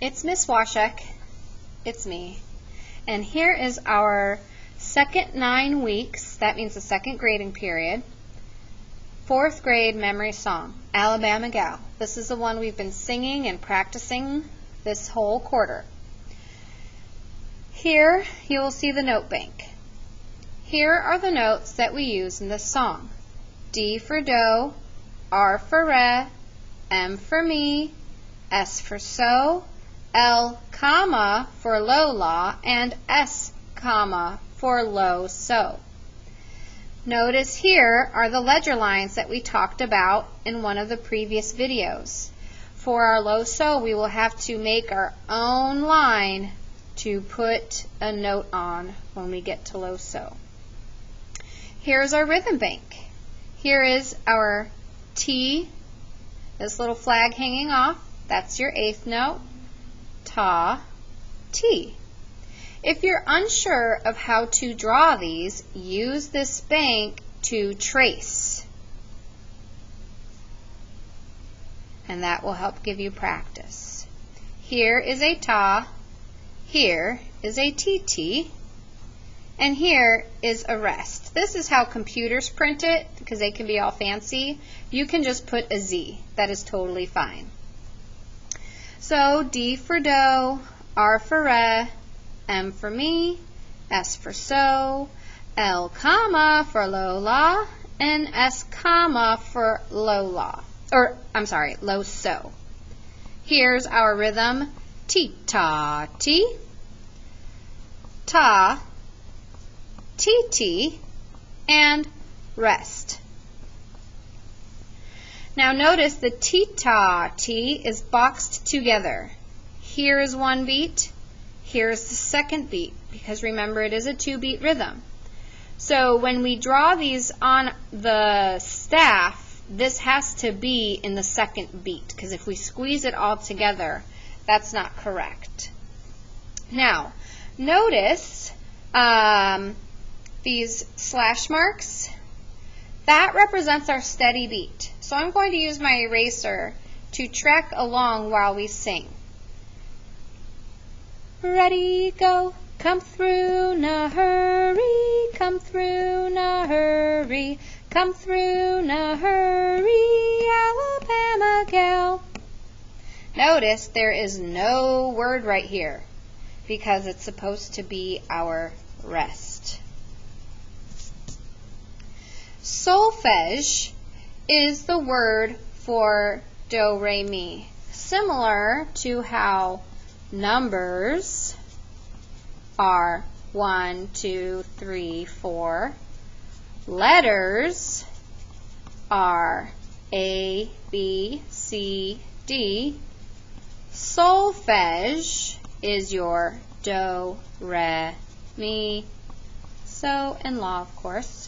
It's Miss Waschek. It's me. And here is our second 9 weeks, that means the second grading period, 4th grade memory song, Alabama Gal. This is the one we've been singing and practicing this whole quarter. Here you will see the note bank. Here are the notes that we use in this song. D for do, R for re, M for me, S for so, L, comma, for low la, and S, comma, for low so. Notice here are the ledger lines that we talked about in one of the previous videos. For our low so, we will have to make our own line to put a note on when we get to low so. Here's our rhythm bank. Here is our T, this little flag hanging off. That's your 8th note. Ta, T. If you're unsure of how to draw these, use this bank to trace. And that will help give you practice. Here is a ta, here is a TT, and here is a rest. This is how computers print it, because they can be all fancy. You can just put a Z. That is totally fine. So D for do, R for re, M for me, S for so, L, comma, for low la, and S, comma, for low la. Or, I'm sorry, low so. Here's our rhythm, T, ta, T, ta, T, T, and rest. Now notice the T-ta, T is boxed together. Here is one beat, here is the second beat, because remember it is a 2-beat rhythm. So when we draw these on the staff, this has to be in the second beat, because if we squeeze it all together, that's not correct. Now, notice these slash marks. That represents our steady beat. So I'm going to use my eraser to track along while we sing. Ready, go, come through, na hurry, come through, na hurry, come through, na hurry, Alabama gal. Notice there is no word right here because it's supposed to be our rest. Solfege is the word for do, re, mi, similar to how numbers are 1, 2, 3, 4. Letters are A, B, C, D. Solfege is your do, re, mi, so, and la, of course.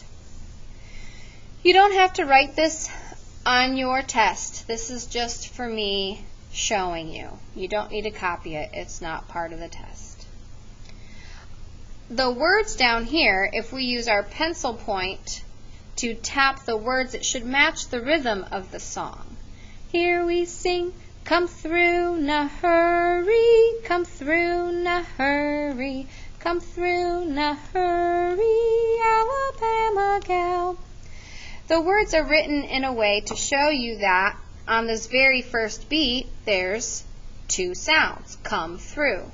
You don't have to write this on your test. This is just for me showing you. You don't need to copy it. It's not part of the test. The words down here, if we use our pencil point to tap the words, it should match the rhythm of the song. Here we sing, come through, na hurry, come through, na hurry, come through, na hurry, Alabama gal. The words are written in a way to show you that on this very first beat, there's 2 sounds, come through.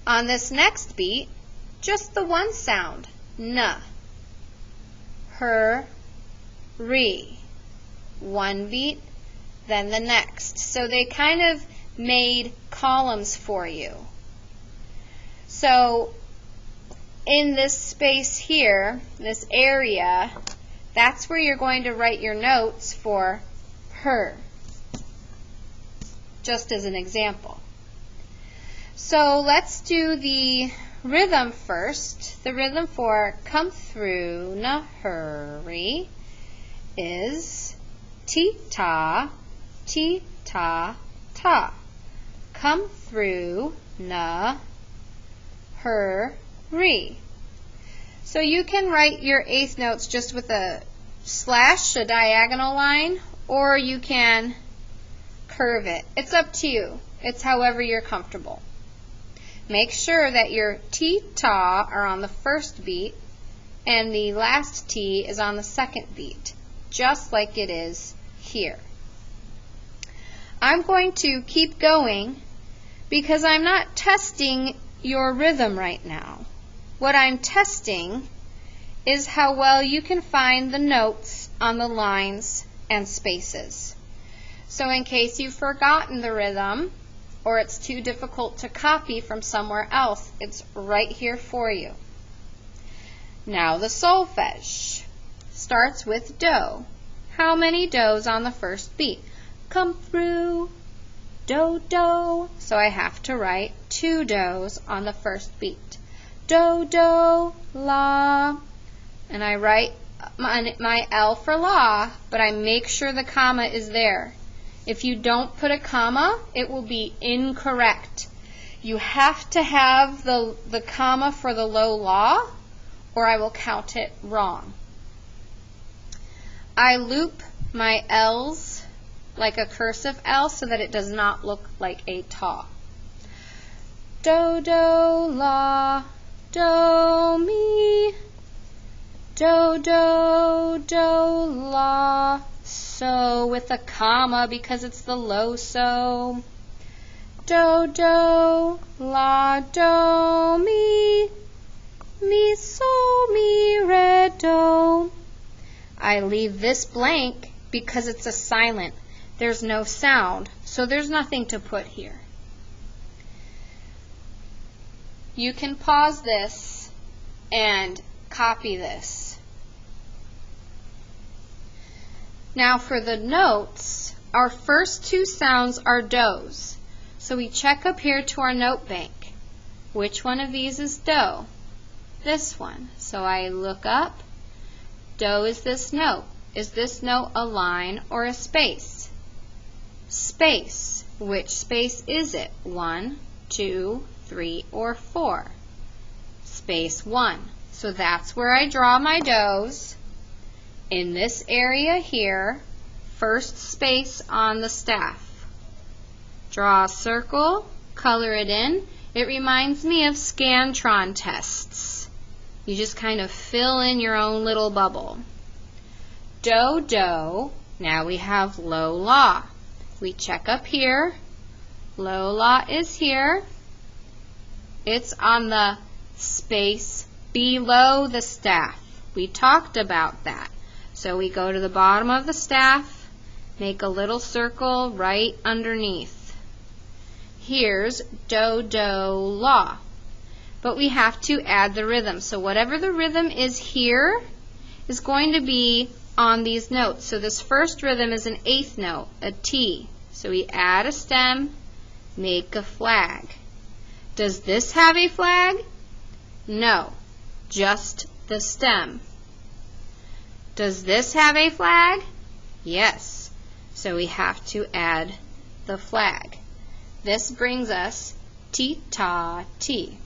On this next beat, just the one sound, na. Hurry. One beat, then the next. So they kind of made columns for you. So in this space here, this area, that's where you're going to write your notes for her, just as an example. So let's do the rhythm first. The rhythm for come through, na hurry is T-ta, T-ta, ta. Come through, na hurry. So you can write your 8th notes just with a slash, a diagonal line, or you can curve it. It's up to you. It's however you're comfortable. Make sure that your T, ta are on the first beat and the last T is on the second beat, just like it is here. I'm going to keep going because I'm not testing your rhythm right now. What I'm testing is how well you can find the notes on the lines and spaces. So in case you've forgotten the rhythm or it's too difficult to copy from somewhere else, it's right here for you. Now the solfege starts with do. How many do's on the first beat? Come through, do, do. So I have to write 2 do's on the first beat. Do, do, la. And I write my L for la, but I make sure the comma is there. If you don't put a comma, it will be incorrect. You have to have the comma for the low la, or I will count it wrong. I loop my L's like a cursive L so that it does not look like a ta. Do, do, la, do, mi. Do, do, do, la. So with a comma because it's the low so. Do, do, la, do, mi. Mi, so, mi, re, do. I leave this blank because it's a silent. There's no sound, so there's nothing to put here. You can pause this and copy this. Now for the notes, our first 2 sounds are do's. So we check up here to our note bank. Which one of these is do? This one. So I look up. Do is this note. Is this note a line or a space? Space. Which space is it? 1, 2, 3, or 4? Space 1. So that's where I draw my do's. In this area here, first space on the staff. Draw a circle, color it in. It reminds me of Scantron tests. You just kind of fill in your own little bubble. Do, do. Now we have low la. We check up here. Low la is here. It's on the space below the staff. We talked about that. So we go to the bottom of the staff, make a little circle right underneath. Here's do, do, la. But we have to add the rhythm. So whatever the rhythm is here is going to be on these notes. So this first rhythm is an 8th note, a T. So we add a stem, make a flag. Does this have a flag? No, just the stem. Does this have a flag? Yes. So we have to add the flag. This brings us ti, ta, ti.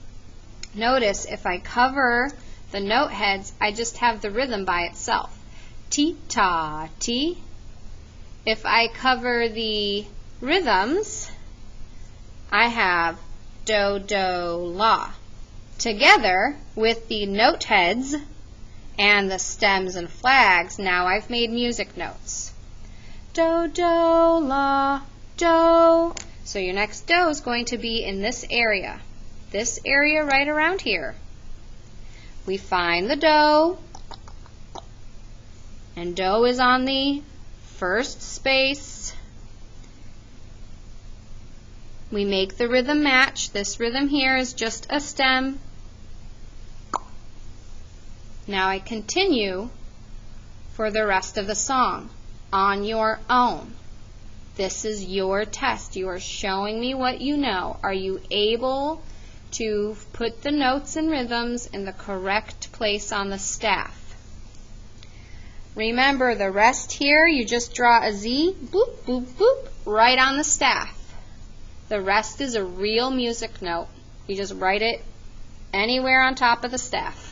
Notice if I cover the note heads, I just have the rhythm by itself. Ti, ta, ti. If I cover the rhythms, I have do, do, la. Together with the note heads and the stems and flags, now I've made music notes. Do, do, la, do. So your next do is going to be in this area right around here. We find the do, and do is on the first space. We make the rhythm match. This rhythm here is just a stem. Now I continue for the rest of the song on your own. This is your test. You are showing me what you know. Are you able to put the notes and rhythms in the correct place on the staff? Remember, the rest here, you just draw a Z, boop, boop, boop, right on the staff. The rest is a real music note. You just write it anywhere on top of the staff.